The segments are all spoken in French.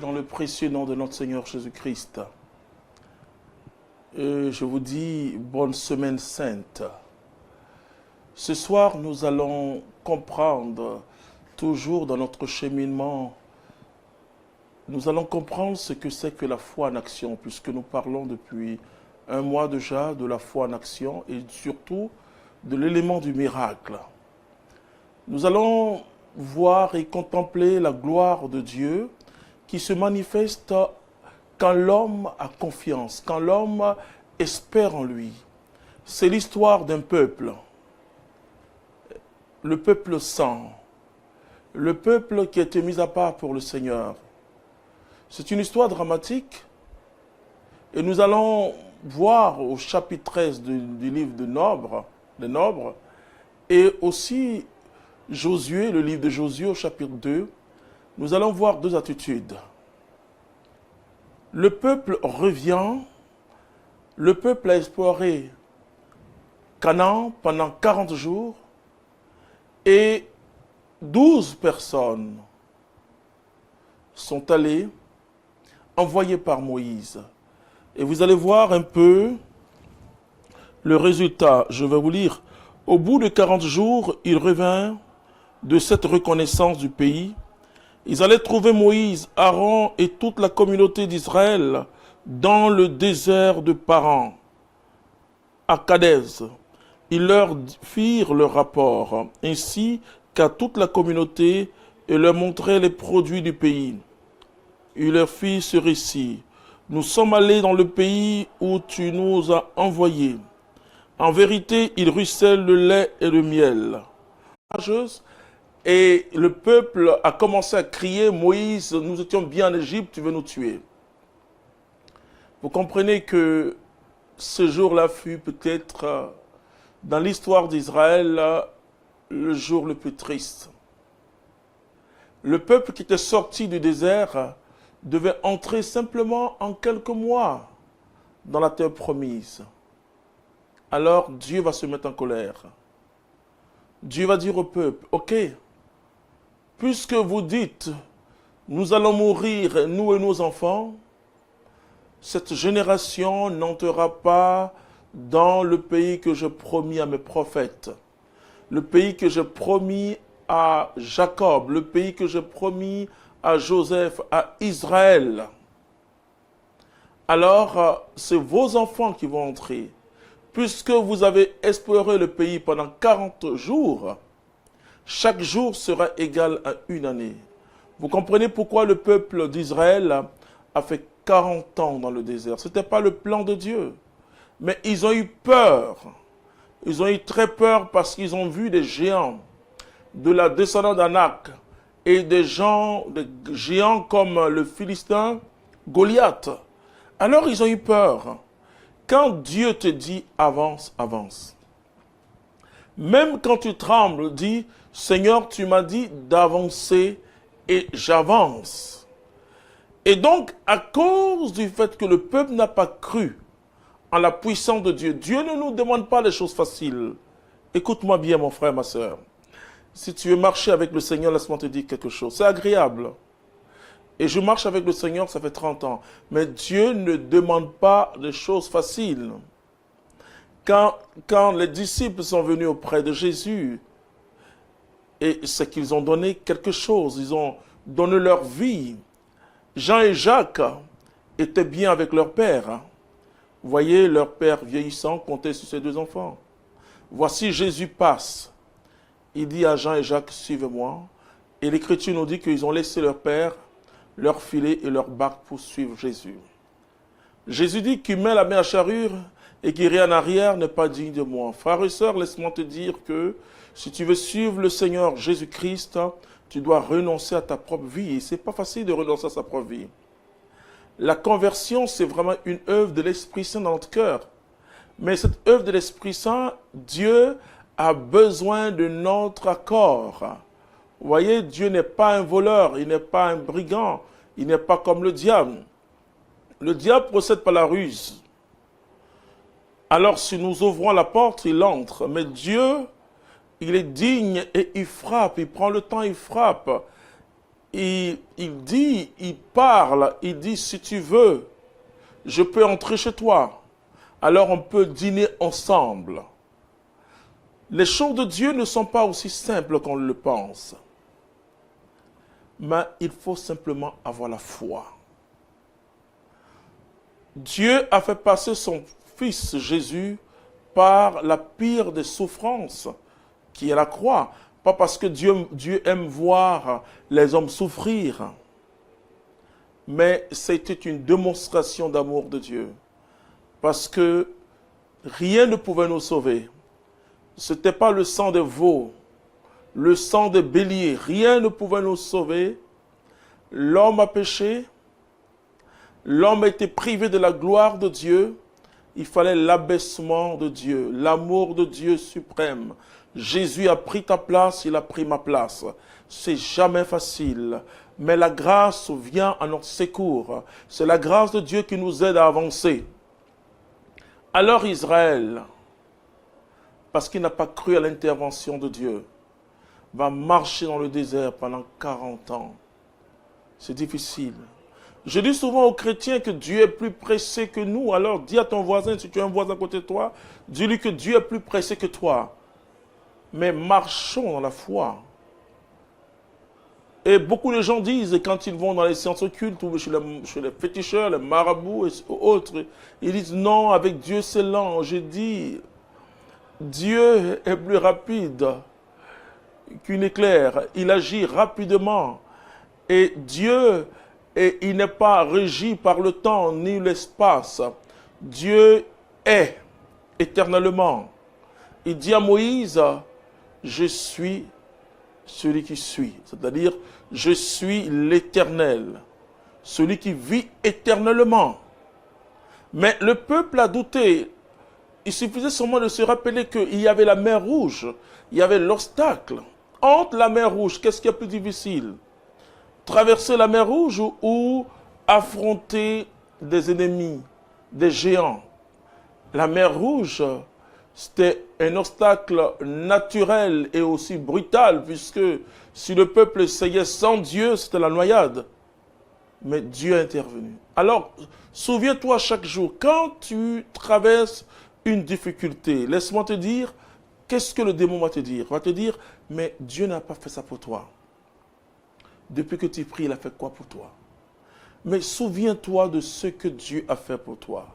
dans le précieux nom de notre Seigneur Jésus-Christ. Et je vous dis bonne semaine sainte. Ce soir, nous allons comprendre, toujours dans notre cheminement, nous allons comprendre ce que c'est que la foi en action, puisque nous parlons depuis un mois déjà de la foi en action et surtout de l'élément du miracle. Nous allons voir et contempler la gloire de Dieu qui se manifeste quand l'homme a confiance, quand l'homme espère en lui. C'est l'histoire d'un peuple, le peuple saint, le peuple qui a été mis à part pour le Seigneur. C'est une histoire dramatique et nous allons voir au chapitre 13 du livre de Nombre et aussi Josué, le livre de Josué au chapitre 2, nous allons voir deux attitudes. Le peuple revient, le peuple a exploré Canaan pendant 40 jours et 12 personnes sont allées, envoyées par Moïse. Et vous allez voir un peu le résultat. Je vais vous lire. Au bout de 40 jours, ils revinrent de cette reconnaissance du pays. Ils allaient trouver Moïse, Aaron et toute la communauté d'Israël dans le désert de Paran, à Kadès. Ils leur firent le rapport, ainsi qu'à toute la communauté, et leur montrèrent les produits du pays. Ils leur firent ce récit. Nous sommes allés dans le pays où tu nous as envoyés. En vérité, il ruisselle le lait et le miel. Et le peuple a commencé à crier, Moïse, nous étions bien en Égypte, tu veux nous tuer. Vous comprenez que ce jour-là fut peut-être, dans l'histoire d'Israël, le jour le plus triste. Le peuple qui était sorti du désert devait entrer simplement en quelques mois dans la terre promise. Alors Dieu va se mettre en colère. Dieu va dire au peuple, ok, puisque vous dites, nous allons mourir, nous et nos enfants, cette génération n'entrera pas dans le pays que je promis à mes prophètes, le pays que je promis à Jacob, le pays que je promis à Joseph, à Israël. Alors, c'est vos enfants qui vont entrer. Puisque vous avez exploré le pays pendant 40 jours, chaque jour sera égal à une année. Vous comprenez pourquoi le peuple d'Israël a fait 40 ans dans le désert. Ce n'était pas le plan de Dieu. Mais ils ont eu peur. Ils ont eu très peur parce qu'ils ont vu des géants de la descendance d'Anak et des géants comme le Philistin Goliath. Alors ils ont eu peur. Quand Dieu te dit avance, avance. Même quand tu trembles, dis Seigneur, tu m'as dit d'avancer et j'avance. Et donc, à cause du fait que le peuple n'a pas cru en la puissance de Dieu, Dieu ne nous demande pas les choses faciles. Écoute-moi bien, mon frère, ma soeur. Si tu veux marcher avec le Seigneur, laisse-moi te dire quelque chose. C'est agréable. Et je marche avec le Seigneur, ça fait 30 ans. Mais Dieu ne demande pas des choses faciles. Quand les disciples sont venus auprès de Jésus, et c'est qu'ils ont donné quelque chose, ils ont donné leur vie. Jean et Jacques étaient bien avec leur père. Vous voyez, leur père vieillissant comptait sur ses deux enfants. Voici Jésus passe. Il dit à Jean et Jacques, suivez-moi. Et l'Écriture nous dit qu'ils ont laissé leur père, leur filet et leur barque pour suivre Jésus. Jésus dit qu'il met la main à charrure et qui rit en arrière n'est pas digne de moi. Frères et sœurs, laisse-moi te dire que si tu veux suivre le Seigneur Jésus-Christ, tu dois renoncer à ta propre vie. Et ce n'est pas facile de renoncer à sa propre vie. La conversion, c'est vraiment une œuvre de l'Esprit Saint dans notre cœur. Mais cette œuvre de l'Esprit Saint, Dieu a besoin de notre accord. Vous voyez, Dieu n'est pas un voleur, il n'est pas un brigand, il n'est pas comme le diable. Le diable procède par la ruse. Alors si nous ouvrons la porte, il entre. Mais Dieu, il est digne et il frappe, il prend le temps, il frappe. il parle, il dit, si tu veux, je peux entrer chez toi. Alors on peut dîner ensemble. Les choses de Dieu ne sont pas aussi simples qu'on le pense. Mais il faut simplement avoir la foi. Dieu a fait passer son Fils Jésus par la pire des souffrances, qui est la croix. Pas parce que Dieu aime voir les hommes souffrir, mais c'était une démonstration d'amour de Dieu. Parce que rien ne pouvait nous sauver. Ce n'était pas le sang des veaux, le sang des béliers, rien ne pouvait nous sauver. L'homme a péché, l'homme a été privé de la gloire de Dieu. Il fallait l'abaissement de Dieu, l'amour de Dieu suprême. Jésus a pris ta place, il a pris ma place. C'est jamais facile, mais la grâce vient à notre secours. C'est la grâce de Dieu qui nous aide à avancer. Alors Israël, parce qu'il n'a pas cru à l'intervention de Dieu, va marcher dans le désert pendant 40 ans. C'est difficile. Je dis souvent aux chrétiens que Dieu est plus pressé que nous. Alors dis à ton voisin, si tu as un voisin à côté de toi, dis-lui que Dieu est plus pressé que toi. Mais marchons dans la foi. Et beaucoup de gens disent, quand ils vont dans les séances occultes ou chez les féticheurs, les marabouts et autres, ils disent non, avec Dieu c'est lent. Je dis, Dieu est plus rapide qu'une éclair. Il agit rapidement. Et Dieu, il n'est pas régi par le temps ni l'espace. Dieu est éternellement. Il dit à Moïse, je suis celui qui suis. C'est-à-dire, je suis l'Éternel, celui qui vit éternellement. Mais le peuple a douté. Il suffisait seulement de se rappeler qu'il y avait la mer Rouge, il y avait l'obstacle. Entre la mer Rouge, qu'est-ce qui est plus difficile? Traverser la mer Rouge ou affronter des ennemis, des géants? La mer Rouge, c'était un obstacle naturel et aussi brutal, puisque si le peuple essayait sans Dieu, c'était la noyade. Mais Dieu est intervenu. Alors, souviens-toi chaque jour, quand tu traverses une difficulté, laisse-moi te dire, qu'est-ce que le démon va te dire? Il va te dire, mais Dieu n'a pas fait ça pour toi. Depuis que tu pries, il a fait quoi pour toi? Mais souviens-toi de ce que Dieu a fait pour toi.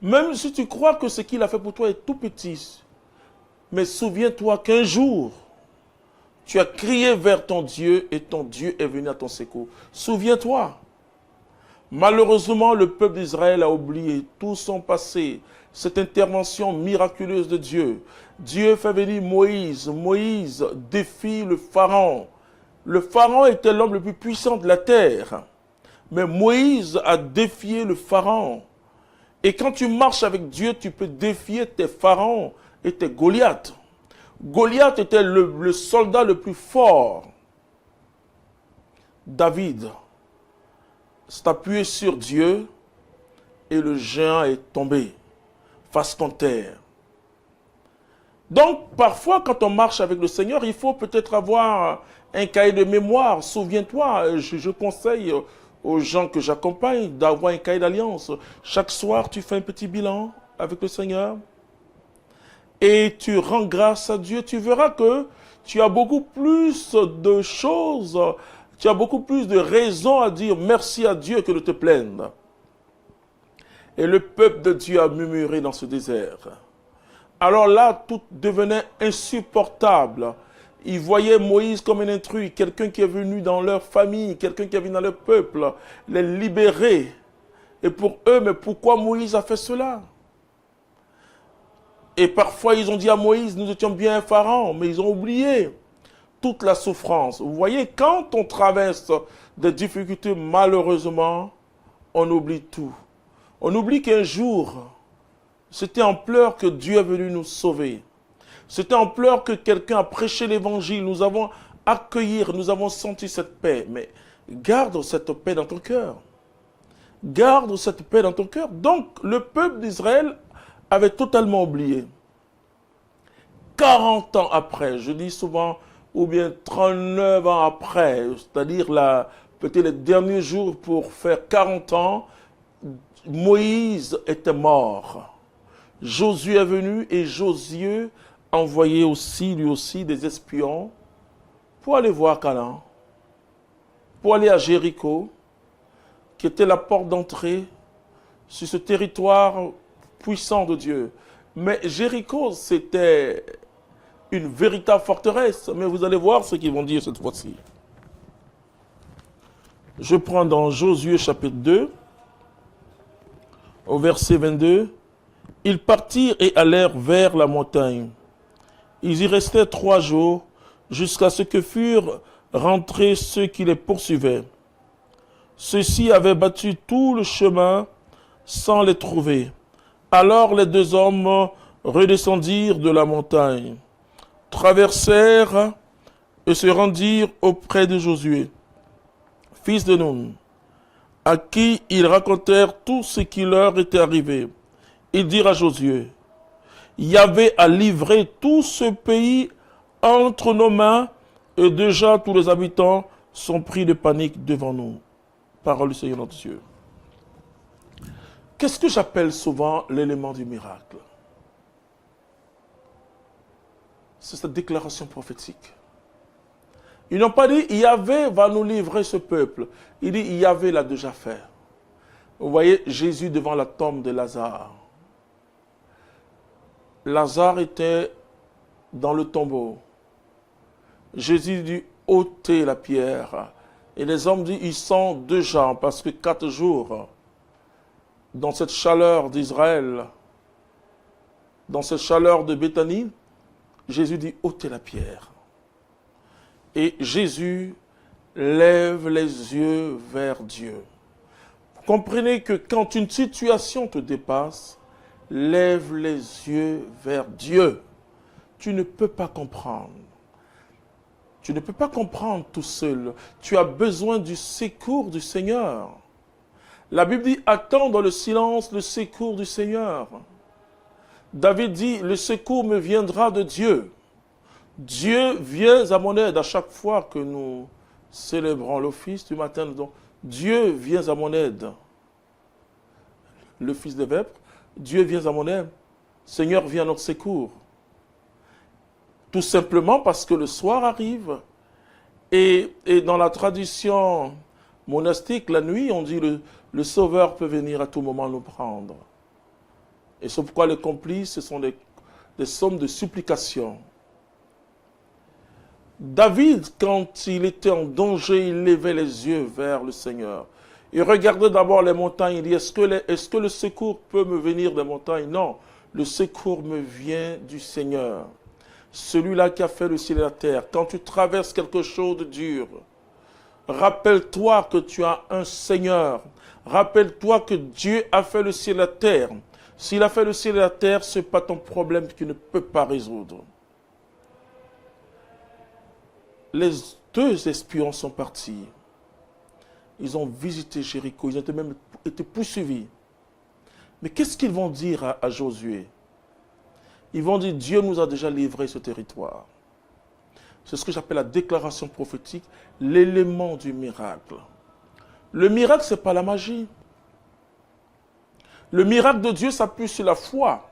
Même si tu crois que ce qu'il a fait pour toi est tout petit, mais souviens-toi qu'un jour, tu as crié vers ton Dieu et ton Dieu est venu à ton secours. Souviens-toi. Malheureusement, le peuple d'Israël a oublié tout son passé, cette intervention miraculeuse de Dieu. Dieu fait venir Moïse. Moïse défie le Pharaon. Le Pharaon était l'homme le plus puissant de la terre. Mais Moïse a défié le Pharaon. Et quand tu marches avec Dieu, tu peux défier tes pharaons et tes Goliaths. Goliath était le soldat le plus fort. David s'est appuyé sur Dieu et le géant est tombé face contre terre. Donc, parfois, quand on marche avec le Seigneur, il faut peut-être avoir un cahier de mémoire. Souviens-toi, je conseille aux gens que j'accompagne d'avoir un cahier d'alliance. Chaque soir, tu fais un petit bilan avec le Seigneur et tu rends grâce à Dieu. Tu verras que tu as beaucoup plus de choses, tu as beaucoup plus de raisons à dire merci à Dieu que de te plaindre. Et le peuple de Dieu a murmuré dans ce désert. Alors là, tout devenait insupportable. Ils voyaient Moïse comme un intrus, quelqu'un qui est venu dans leur famille, quelqu'un qui est venu dans leur peuple, les libérer. Et pour eux, mais pourquoi Moïse a fait cela? Et parfois, ils ont dit à Moïse, nous étions bien un pharaon, mais ils ont oublié toute la souffrance. Vous voyez, quand on traverse des difficultés, malheureusement, on oublie tout. On oublie qu'un jour, c'était en pleurs que Dieu est venu nous sauver. C'était en pleurs que quelqu'un a prêché l'évangile. Nous avons accueilli, nous avons senti cette paix. Mais garde cette paix dans ton cœur. Garde cette paix dans ton cœur. Donc, le peuple d'Israël avait totalement oublié. 40 ans après, je dis souvent ou bien 39 ans après, c'est-à-dire peut-être les derniers jours pour faire 40 ans, Moïse était mort. Josué est venu et Josué a envoyé aussi, lui aussi, des espions pour aller voir Canaan, pour aller à Jéricho, qui était la porte d'entrée sur ce territoire puissant de Dieu. Mais Jéricho, c'était une véritable forteresse. Mais vous allez voir ce qu'ils vont dire cette fois-ci. Je prends dans Josué chapitre 2, au verset 22. Ils partirent et allèrent vers la montagne. Ils y restèrent 3 jours, jusqu'à ce que furent rentrés ceux qui les poursuivaient. Ceux-ci avaient battu tout le chemin sans les trouver. Alors les 2 hommes redescendirent de la montagne, traversèrent et se rendirent auprès de Josué, fils de Nun, à qui ils racontèrent tout ce qui leur était arrivé. Ils dirent à Josué, Yahvé a livré tout ce pays entre nos mains, et déjà tous les habitants sont pris de panique devant nous. Parole du Seigneur notre Dieu. Qu'est-ce que j'appelle souvent l'élément du miracle? C'est cette déclaration prophétique. Ils n'ont pas dit Yahvé va nous livrer ce peuple. Il dit Yahvé l'a déjà fait. Vous voyez Jésus devant la tombe de Lazare. Lazare était dans le tombeau. Jésus dit ôtez la pierre. Et les hommes disent ils sont 2 gens parce que 4 jours dans cette chaleur d'Israël, dans cette chaleur de Béthanie, Jésus dit ôtez la pierre. Et Jésus lève les yeux vers Dieu. Vous comprenez que quand une situation te dépasse, lève les yeux vers Dieu. Tu ne peux pas comprendre. Tu ne peux pas comprendre tout seul. Tu as besoin du secours du Seigneur. La Bible dit, attends dans le silence le secours du Seigneur. David dit, le secours me viendra de Dieu. Dieu vient à mon aide à chaque fois que nous célébrons l'office du matin. Donc, Dieu vient à mon aide. Le fils de Vêpres, Dieu vient à mon aide. Seigneur vient à notre secours. Tout simplement parce que le soir arrive et dans la tradition monastique, la nuit, on dit le Sauveur peut venir à tout moment nous prendre. Et c'est pourquoi les complices, ce sont des sommes de supplication. David, quand il était en danger, il levait les yeux vers le Seigneur. Il regardait d'abord les montagnes, il dit, est-ce que le secours peut me venir des montagnes? Non, le secours me vient du Seigneur. Celui-là qui a fait le ciel et la terre. Quand tu traverses quelque chose de dur, rappelle-toi que tu as un Seigneur. Rappelle-toi que Dieu a fait le ciel et la terre. S'il a fait le ciel et la terre, ce n'est pas ton problème que tu ne peux pas résoudre. Les 2 espions sont partis. Ils ont visité Jéricho, ils ont même été poursuivis. Mais qu'est-ce qu'ils vont dire à Josué? Ils vont dire, Dieu nous a déjà livré ce territoire. C'est ce que j'appelle la déclaration prophétique, l'élément du miracle. Le miracle, ce n'est pas la magie. Le miracle de Dieu s'appuie sur la foi.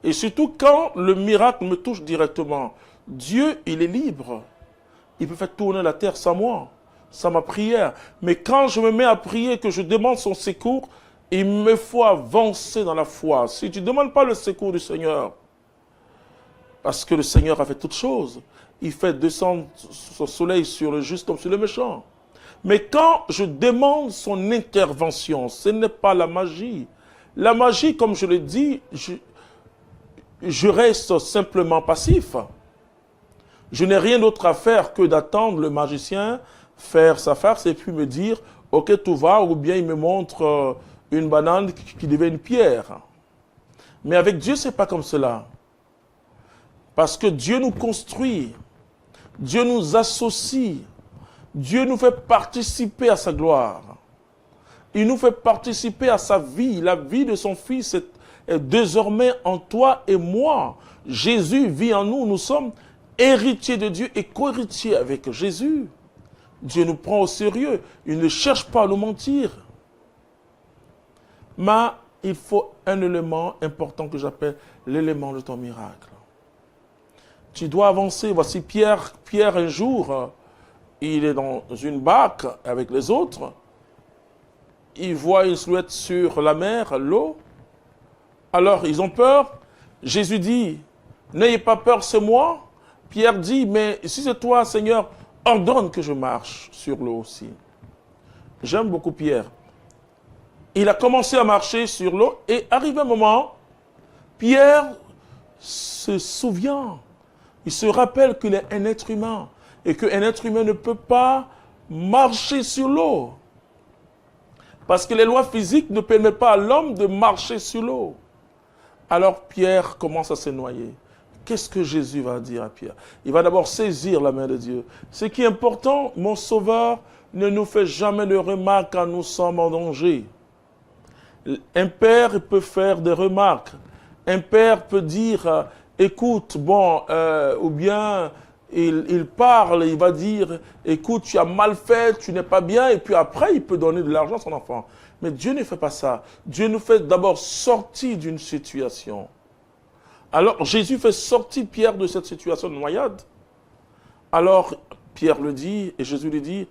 Et surtout quand le miracle me touche directement. Dieu, il est libre. Il peut faire tourner la terre sans moi, sans ma prière. Mais quand je me mets à prier, que je demande son secours, il me faut avancer dans la foi. Si tu ne demandes pas le secours du Seigneur, parce que le Seigneur a fait toutes choses, il fait descendre son soleil sur le juste comme sur le méchant. Mais quand je demande son intervention, ce n'est pas la magie. La magie, comme je le dis, je reste simplement passif. Je n'ai rien d'autre à faire que d'attendre le magicien faire sa farce et puis me dire « Ok, tout va » ou bien il me montre une banane qui devient une pierre. Mais avec Dieu, ce n'est pas comme cela. Parce que Dieu nous construit, Dieu nous associe, Dieu nous fait participer à sa gloire. Il nous fait participer à sa vie. La vie de son Fils est désormais en toi et moi. Jésus vit en nous. Nous sommes héritier de Dieu et co-héritier avec Jésus. Dieu nous prend au sérieux. Il ne cherche pas à nous mentir. Mais il faut un élément important que j'appelle l'élément de ton miracle. Tu dois avancer. Voici Pierre un jour, il est dans une barque avec les autres. Il voit une silhouette sur la mer, l'eau. Alors, ils ont peur. Jésus dit, n'ayez pas peur, c'est moi. Pierre dit, mais si c'est toi, Seigneur, ordonne que je marche sur l'eau aussi. J'aime beaucoup Pierre. Il a commencé à marcher sur l'eau et arrivé un moment, Pierre se souvient, il se rappelle qu'il est un être humain et qu'un être humain ne peut pas marcher sur l'eau. Parce que les lois physiques ne permettent pas à l'homme de marcher sur l'eau. Alors Pierre commence à se noyer. Qu'est-ce que Jésus va dire à Pierre? Il va d'abord saisir la main de Dieu. Ce qui est important, mon Sauveur ne nous fait jamais de remarques quand nous sommes en danger. Un père peut faire des remarques. Un père peut dire, écoute, bon, ou bien il parle, il va dire, écoute, tu as mal fait, tu n'es pas bien, et puis après, il peut donner de l'argent à son enfant. Mais Dieu ne fait pas ça. Dieu nous fait d'abord sortir d'une situation. Alors, Jésus fait sortir Pierre de cette situation de noyade. Alors, Pierre le dit, et Jésus lui dit,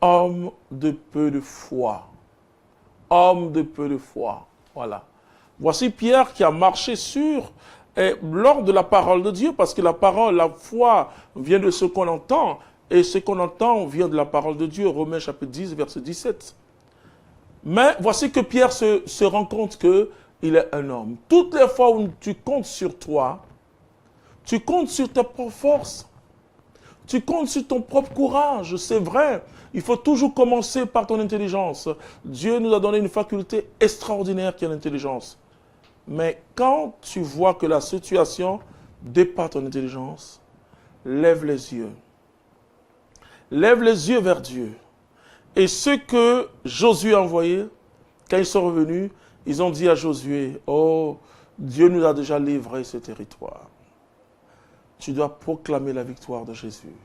homme de peu de foi. Homme de peu de foi. Voilà. Voici Pierre qui a marché sur, lors de la parole de Dieu, parce que la parole, la foi vient de ce qu'on entend, et ce qu'on entend vient de la parole de Dieu, Romains chapitre 10, verset 17. Mais voici que Pierre se rend compte qu'il est un homme. Toutes les fois où tu comptes sur toi, tu comptes sur ta propre force, tu comptes sur ton propre courage, c'est vrai. Il faut toujours commencer par ton intelligence. Dieu nous a donné une faculté extraordinaire qui est l'intelligence. Mais quand tu vois que la situation dépasse ton intelligence, lève les yeux. Lève les yeux vers Dieu. Et ceux que Josué a envoyés, quand ils sont revenus, ils ont dit à Josué, oh, Dieu nous a déjà livré ce territoire. Tu dois proclamer la victoire de Jésus.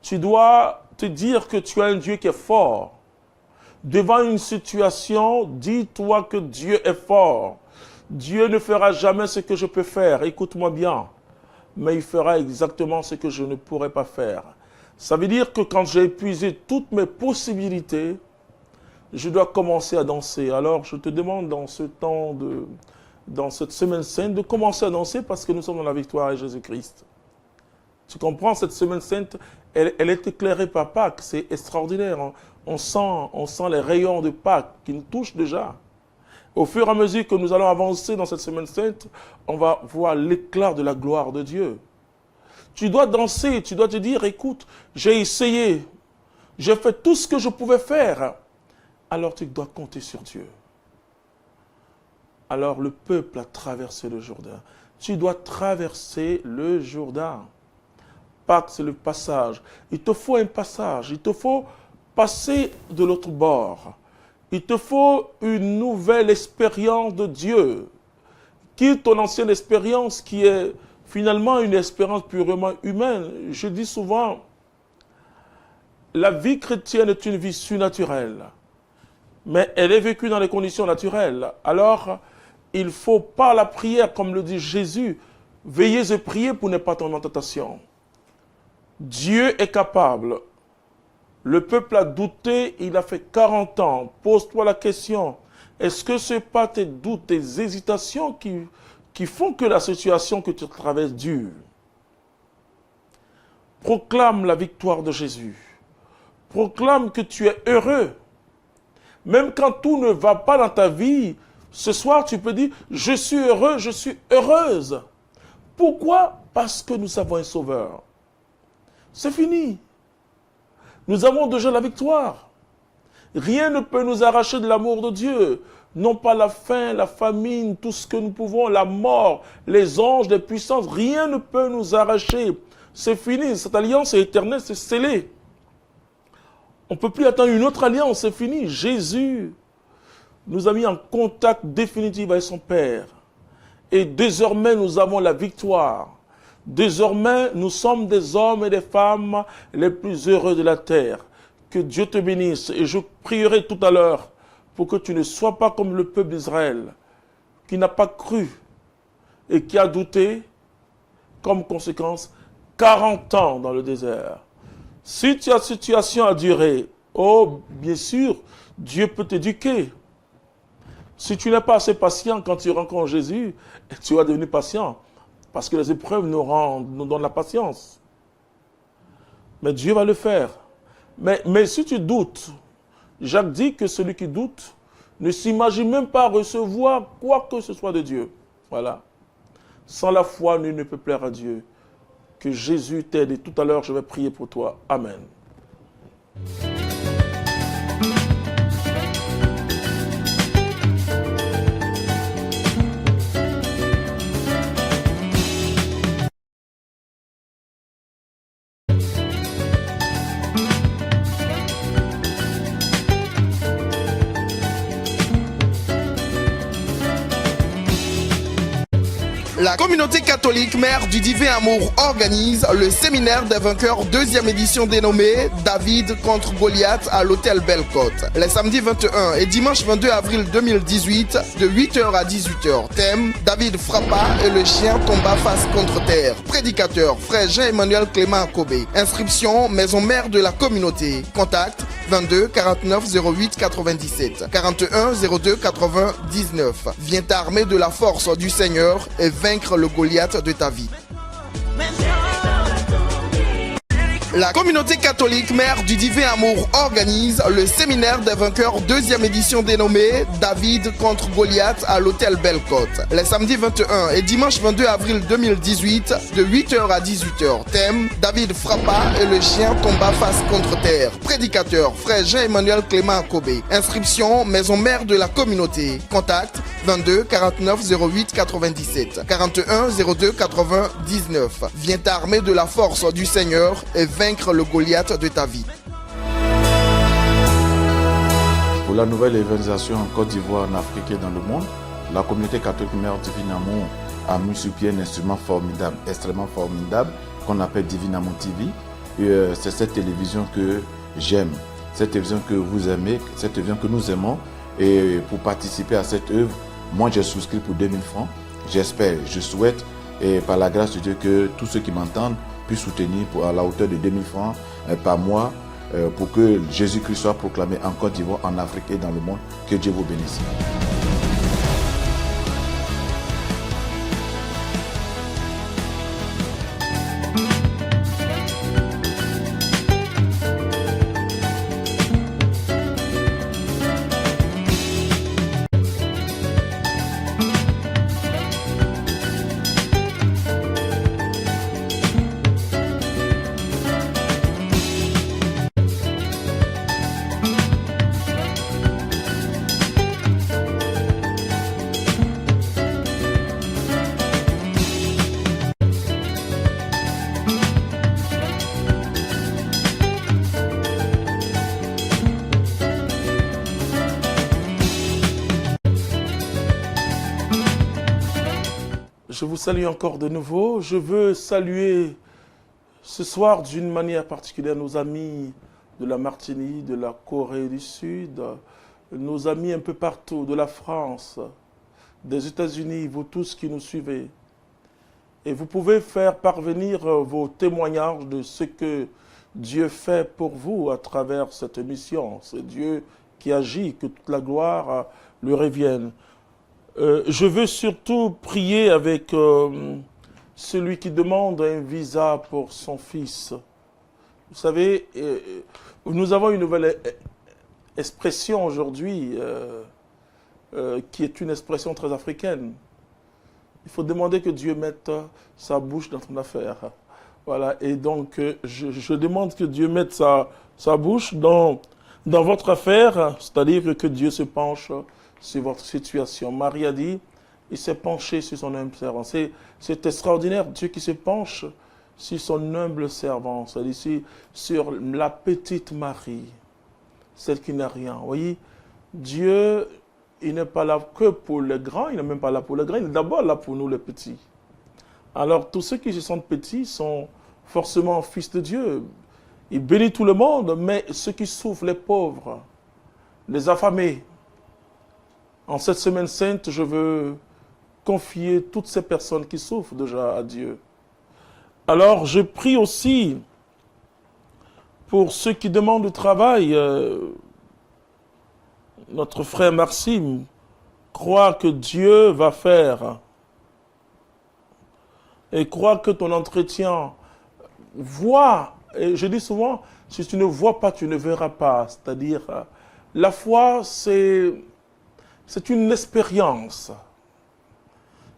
Tu dois te dire que tu as un Dieu qui est fort. Devant une situation, dis-toi que Dieu est fort. Dieu ne fera jamais ce que je peux faire, écoute-moi bien, mais il fera exactement ce que je ne pourrais pas faire. Ça veut dire que quand j'ai épuisé toutes mes possibilités, je dois commencer à danser. Alors je te demande dans ce temps, dans cette semaine sainte, de commencer à danser parce que nous sommes dans la victoire de Jésus-Christ. Tu comprends, cette semaine sainte, elle est éclairée par Pâques, c'est extraordinaire. Hein? On sent les rayons de Pâques qui nous touchent déjà. Au fur et à mesure que nous allons avancer dans cette semaine sainte, on va voir l'éclat de la gloire de Dieu. Tu dois danser, tu dois te dire, écoute, j'ai essayé, j'ai fait tout ce que je pouvais faire. Alors tu dois compter sur Dieu. Alors le peuple a traversé le Jourdain. Tu dois traverser le Jourdain. Pâques, c'est le passage. Il te faut un passage. Il te faut passer de l'autre bord. Il te faut une nouvelle expérience de Dieu. Quitte ton ancienne expérience qui est finalement une expérience purement humaine. Je dis souvent, la vie chrétienne est une vie surnaturelle. Mais elle est vécue dans les conditions naturelles. Alors, il faut par la prière, comme le dit Jésus, veillez et priez pour ne pas tomber en tentation. Dieu est capable. Le peuple a douté, il a fait 40 ans. Pose-toi la question, est-ce que ce n'est pas tes doutes, tes hésitations qui font que la situation que tu traverses dure? Proclame la victoire de Jésus. Proclame que tu es heureux. Même quand tout ne va pas dans ta vie, ce soir tu peux dire, je suis heureux, je suis heureuse. Pourquoi? Parce que nous avons un sauveur. C'est fini. Nous avons déjà la victoire. Rien ne peut nous arracher de l'amour de Dieu. Non pas la faim, la famine, tout ce que nous pouvons, la mort, les anges, les puissances, rien ne peut nous arracher. C'est fini, cette alliance est éternelle, c'est scellé. On ne peut plus attendre une autre alliance, c'est fini. Jésus nous a mis en contact définitif avec son Père. Et désormais, nous avons la victoire. Désormais, nous sommes des hommes et des femmes les plus heureux de la terre. Que Dieu te bénisse. Et je prierai tout à l'heure pour que tu ne sois pas comme le peuple d'Israël, qui n'a pas cru et qui a douté, comme conséquence, 40 ans dans le désert. Si ta situation a duré, oh, bien sûr, Dieu peut t'éduquer. Si tu n'es pas assez patient quand tu rencontres Jésus, tu vas devenir patient. Parce que les épreuves nous donnent la patience. Mais Dieu va le faire. Mais si tu doutes, Jacques dit que celui qui doute ne s'imagine même pas recevoir quoi que ce soit de Dieu. Voilà. Sans la foi, nul ne peut plaire à Dieu. Que Jésus t'aide et tout à l'heure, je vais prier pour toi. Amen. La communauté catholique Mère du Divin Amour organise le séminaire des vainqueurs deuxième édition dénommée David contre Goliath à l'hôtel Belle-Côte. Les samedis 21 et dimanche 22 avril 2018 de 8h à 18h. Thème: David frappa et le chien tomba face contre terre. Prédicateur: frère Jean-Emmanuel Clément Akobé. Inscription: maison mère de la communauté. Contact: 22 49 08 97 41 02 99. Viens t'armer de la force du Seigneur et vaincre le Goliath de ta vie. La communauté catholique Mère du Divin Amour organise le séminaire des vainqueurs deuxième édition dénommée David contre Goliath à l'hôtel Belle-Côte. Les samedis 21 et dimanche 22 avril 2018 de 8h à 18h. Thème: David frappa et le chien tomba face contre terre. Prédicateur: frère Jean-Emmanuel Clément Akobé. Inscription: maison mère de la communauté. Contact: 22 49 08 97 41 02 99. Viens t'armer de la force du Seigneur et vaincre le Goliath de ta vie. Pour la nouvelle évangélisation en Côte d'Ivoire, en Afrique et dans le monde, la communauté catholique Mère Divin Amour a mis sur pied un instrument formidable, extrêmement formidable, qu'on appelle Divin Amour TV. Et c'est cette télévision que j'aime, cette télévision que vous aimez, cette télévision que nous aimons. Et pour participer à cette œuvre, moi j'ai souscrit pour 2000 francs. J'espère, je souhaite, et par la grâce de Dieu, que tous ceux qui m'entendent puissent soutenir à la hauteur de 2000 francs par mois pour que Jésus-Christ soit proclamé en Côte d'Ivoire, en Afrique et dans le monde. Que Dieu vous bénisse. Je vous salue encore de nouveau. Je veux saluer ce soir d'une manière particulière nos amis de la Martinique, de la Corée du Sud, nos amis un peu partout, de la France, des États-Unis, vous tous qui nous suivez. Et vous pouvez faire parvenir vos témoignages de ce que Dieu fait pour vous à travers cette mission. C'est Dieu qui agit, que toute la gloire lui revienne. Je veux surtout prier avec celui qui demande un visa pour son fils. Vous savez, nous avons une nouvelle expression aujourd'hui qui est une expression très africaine. Il faut demander que Dieu mette sa bouche dans ton affaire. Voilà, et donc je demande que Dieu mette sa bouche dans votre affaire, c'est-à-dire que Dieu se penche sur votre situation. Marie a dit, il s'est penché sur son humble servant. C'est extraordinaire, Dieu qui se penche sur son humble servant, c'est-à-dire sur la petite Marie, celle qui n'a rien. Vous voyez, Dieu, il n'est pas là que pour les grands, il n'est même pas là pour les grands, il est d'abord là pour nous les petits. Alors tous ceux qui se sentent petits sont forcément fils de Dieu. Il bénit tout le monde, mais ceux qui souffrent, les pauvres, les affamés. En cette semaine sainte, je veux confier toutes ces personnes qui souffrent déjà à Dieu. Alors je prie aussi pour ceux qui demandent du travail. Notre frère Maxime croit que Dieu va faire et croit que ton entretien voit. Et je dis souvent, si tu ne vois pas, tu ne verras pas. C'est-à-dire, la foi, c'est une expérience.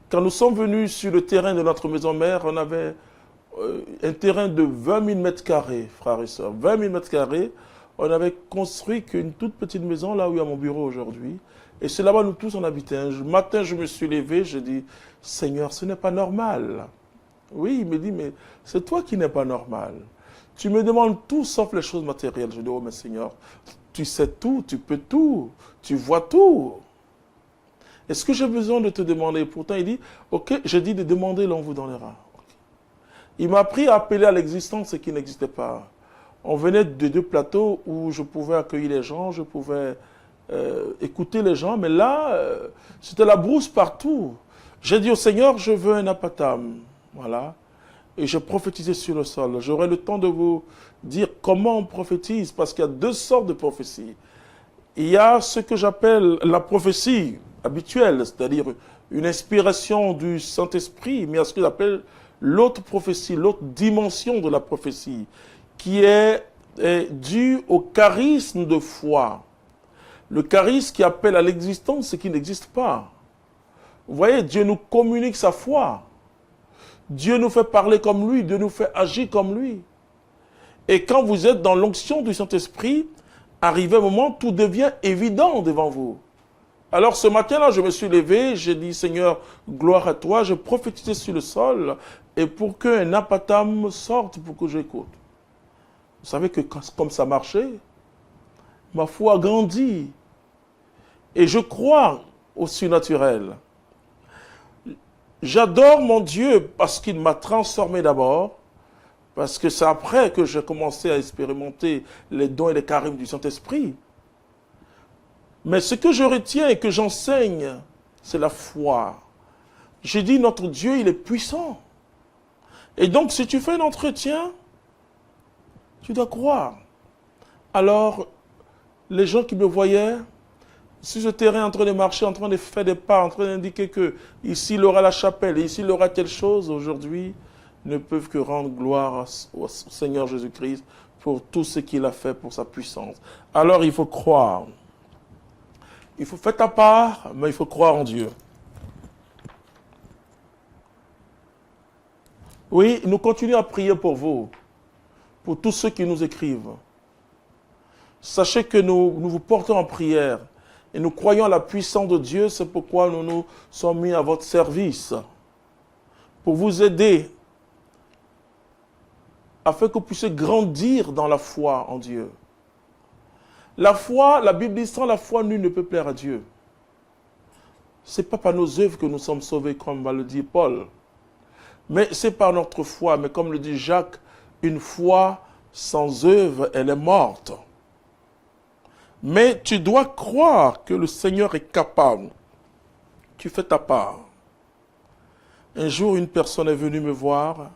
Quand nous sommes venus sur le terrain de notre maison mère, on avait un terrain de 20 000 mètres carrés, frères et sœurs. 20 000 mètres carrés. On avait construit qu'une toute petite maison, là où il y a mon bureau aujourd'hui. Et c'est là-bas, nous tous, on habitait. Un matin, je me suis levé, je dis, Seigneur, ce n'est pas normal. Oui, il me dit, mais c'est toi qui n'es pas normal. Tu me demandes tout sauf les choses matérielles. Je dis, oh, mais Seigneur, tu sais tout, tu peux tout, tu vois tout. Est-ce que j'ai besoin de te demander? Pourtant, il dit, ok, j'ai dit de demander, l'on vous donnera. Okay. Il m'a appris à appeler à l'existence ce qui n'existait pas. On venait de deux plateaux où je pouvais accueillir les gens, je pouvais écouter les gens, mais là, c'était la brousse partout. J'ai dit au Seigneur, je veux un apatam. Voilà. Et je prophétisais sur le sol. J'aurai le temps de vous dire comment on prophétise, parce qu'il y a deux sortes de prophéties. Il y a ce que j'appelle la prophétie habituelle, c'est-à-dire une inspiration du Saint-Esprit, mais il y a ce que j'appelle l'autre prophétie, l'autre dimension de la prophétie, qui est due au charisme de foi. Le charisme qui appelle à l'existence ce qui n'existe pas. Vous voyez, Dieu nous communique sa foi. Dieu nous fait parler comme lui, Dieu nous fait agir comme lui. Et quand vous êtes dans l'onction du Saint-Esprit, arrivé un moment, tout devient évident devant vous. Alors ce matin-là, je me suis levé, j'ai dit, Seigneur, gloire à toi, je prophétisais sur le sol, et pour qu'un apatam sorte, pour que j'écoute. Vous savez que comme ça marchait, ma foi grandit. Et je crois au surnaturel. J'adore mon Dieu parce qu'il m'a transformé d'abord, parce que c'est après que j'ai commencé à expérimenter les dons et les charismes du Saint-Esprit. Mais ce que je retiens et que j'enseigne, c'est la foi. J'ai dit, notre Dieu, il est puissant. Et donc, si tu fais un entretien, tu dois croire. Alors, les gens qui me voyaient, sur ce terrain en train de marcher, en train de faire des pas, en train d'indiquer que ici il aura la chapelle, et ici il aura telle chose, aujourd'hui, ne peuvent que rendre gloire au Seigneur Jésus-Christ pour tout ce qu'il a fait pour sa puissance. Alors il faut croire. Il faut faire ta part, mais il faut croire en Dieu. Oui, nous continuons à prier pour vous, pour tous ceux qui nous écrivent. Sachez que nous vous portons en prière. Et nous croyons à la puissance de Dieu, c'est pourquoi nous nous sommes mis à votre service, pour vous aider, afin que vous puissiez grandir dans la foi en Dieu. La foi, la Bible dit, sans la foi, nul ne peut plaire à Dieu. Ce n'est pas par nos œuvres que nous sommes sauvés, comme va le dire Paul, mais c'est par notre foi. Mais comme le dit Jacques, une foi sans œuvre, elle est morte. Mais tu dois croire que le Seigneur est capable. Tu fais ta part. Un jour, une personne est venue me voir.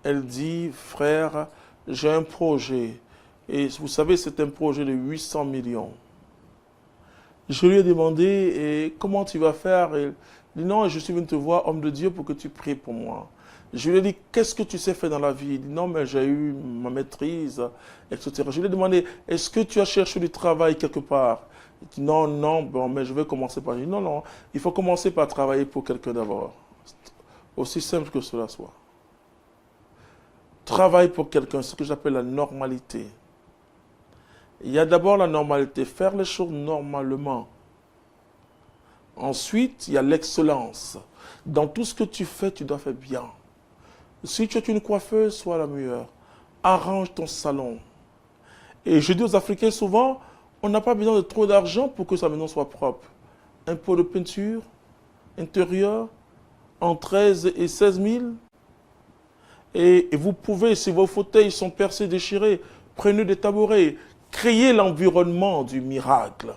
Elle dit, frère, j'ai un projet. Et vous savez, c'est un projet de 800 millions. Je lui ai demandé, et comment tu vas faire? Il dit, non, je suis venu te voir, homme de Dieu, pour que tu pries pour moi. Je lui ai dit, qu'est-ce que tu sais faire dans la vie? Il dit, non, mais j'ai eu ma maîtrise, etc. Je lui ai demandé, est-ce que tu as cherché du travail quelque part? Il dit, non, non, bon, mais je vais commencer par... Je lui ai dit, non, non, il faut commencer par travailler pour quelqu'un d'abord. Aussi simple que cela soit. Travaille pour quelqu'un, ce que j'appelle la normalité. Il y a d'abord la normalité, faire les choses normalement. Ensuite, il y a l'excellence. Dans tout ce que tu fais, tu dois faire bien. Si tu es une coiffeuse, sois la meilleure. Arrange ton salon. Et je dis aux Africains souvent, on n'a pas besoin de trop d'argent pour que sa maison soit propre. Un pot de peinture, intérieur, en 13 et 16 000. Et vous pouvez, si vos fauteuils sont percés, déchirés, prenez des tabourets, créez l'environnement du miracle.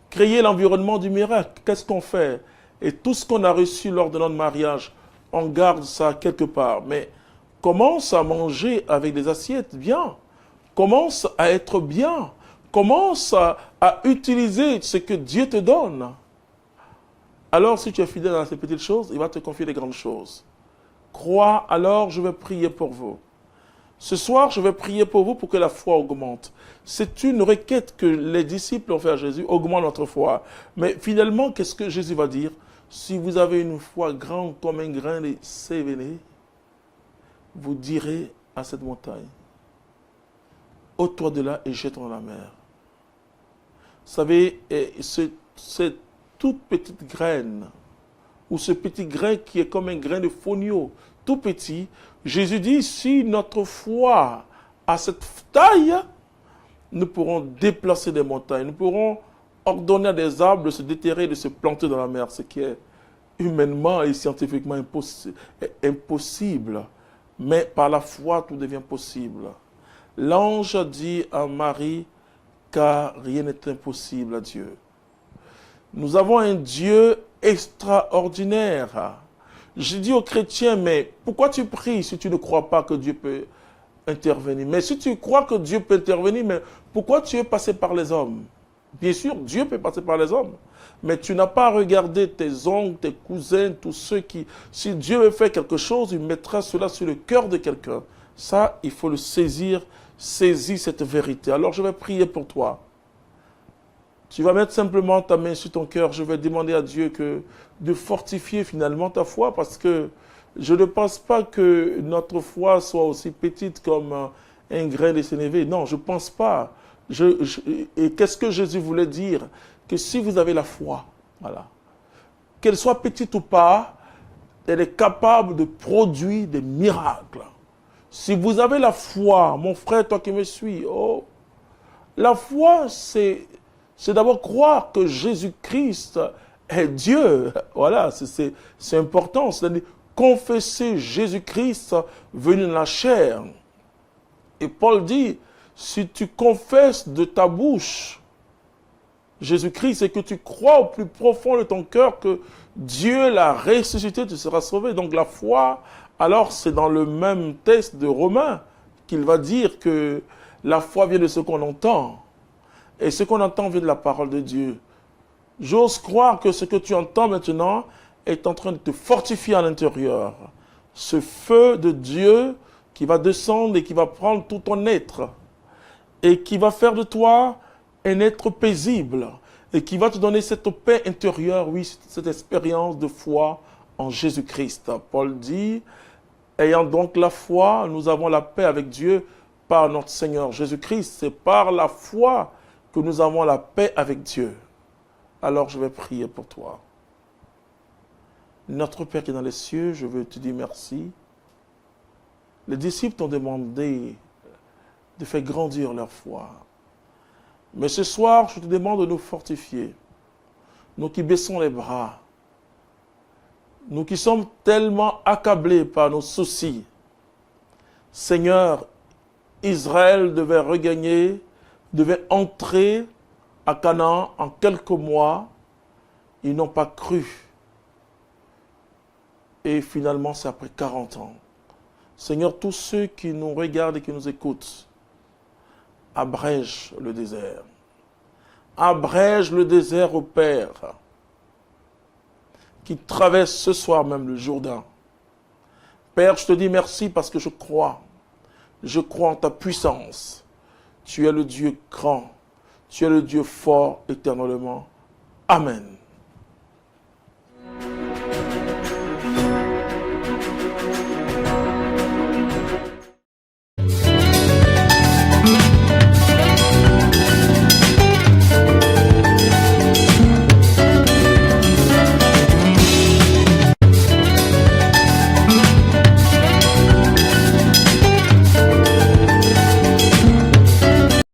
Créez l'environnement du miracle. Qu'est-ce qu'on fait? Et tout ce qu'on a reçu lors de notre mariage, on garde ça quelque part. Mais commence à manger avec des assiettes bien. Commence à être bien. Commence à utiliser ce que Dieu te donne. Alors, si tu es fidèle à ces petites choses, il va te confier des grandes choses. Crois, alors je vais prier pour vous. Ce soir, je vais prier pour vous pour que la foi augmente. C'est une requête que les disciples ont fait à Jésus, augmente notre foi. Mais finalement, qu'est-ce que Jésus va dire? Si vous avez une foi grande comme un grain de sévéné, vous direz à cette montagne, ôte-toi de là et jette-toi dans la mer. Vous savez, cette toute petite graine, ou ce petit grain qui est comme un grain de fonio, tout petit, Jésus dit, si notre foi a cette taille, nous pourrons déplacer des montagnes, nous pourrons ordonner à des arbres de se déterrer, de se planter dans la mer, ce qui est humainement et scientifiquement impossible. Mais par la foi, tout devient possible. L'ange dit à Marie, car rien n'est impossible à Dieu. Nous avons un Dieu extraordinaire. Je dis aux chrétiens, mais pourquoi tu pries si tu ne crois pas que Dieu peut intervenir? Mais si tu crois que Dieu peut intervenir, mais pourquoi tu es passé par les hommes? Bien sûr, Dieu peut passer par les hommes. Mais tu n'as pas regardé tes oncles, tes cousins, tous ceux qui... Si Dieu veut faire quelque chose, il mettra cela sur le cœur de quelqu'un. Ça, il faut le saisir. Saisis cette vérité. Alors, je vais prier pour toi. Tu vas mettre simplement ta main sur ton cœur. Je vais demander à Dieu de fortifier finalement ta foi parce que je ne pense pas que notre foi soit aussi petite comme un grain de sénévé. Non, je ne pense pas. Et qu'est-ce que Jésus voulait dire? Que si vous avez la foi, voilà, qu'elle soit petite ou pas, elle est capable de produire des miracles. Si vous avez la foi, mon frère, toi qui me suis, oh, la foi, c'est d'abord croire que Jésus-Christ est Dieu. Voilà, c'est important. C'est-à-dire confesser Jésus-Christ venu dans la chair. Et Paul dit, si tu confesses de ta bouche Jésus-Christ et que tu crois au plus profond de ton cœur que Dieu l'a ressuscité, tu seras sauvé. Donc la foi, alors c'est dans le même texte de Romains qu'il va dire que la foi vient de ce qu'on entend. Et ce qu'on entend vient de la parole de Dieu. J'ose croire que ce que tu entends maintenant est en train de te fortifier à l'intérieur. Ce feu de Dieu qui va descendre et qui va prendre tout ton être et qui va faire de toi un être paisible et qui va te donner cette paix intérieure, oui, cette expérience de foi en Jésus-Christ. Paul dit, ayant donc la foi, nous avons la paix avec Dieu par notre Seigneur Jésus-Christ. C'est par la foi que nous avons la paix avec Dieu. Alors je vais prier pour toi. Notre Père qui est dans les cieux, je veux te dire merci. Les disciples t'ont demandé de faire grandir leur foi. Mais ce soir, je te demande de nous fortifier. Nous qui baissons les bras. Nous qui sommes tellement accablés par nos soucis. Seigneur, Israël devait regagner, devait entrer à Canaan en quelques mois. Ils n'ont pas cru. Et finalement, c'est après 40 ans. Seigneur, tous ceux qui nous regardent et qui nous écoutent, abrège le désert. Abrège le désert au Père, qui traverse ce soir même le Jourdain. Père, je te dis merci parce que je crois. Je crois en ta puissance. Tu es le Dieu grand. Tu es le Dieu fort éternellement. Amen.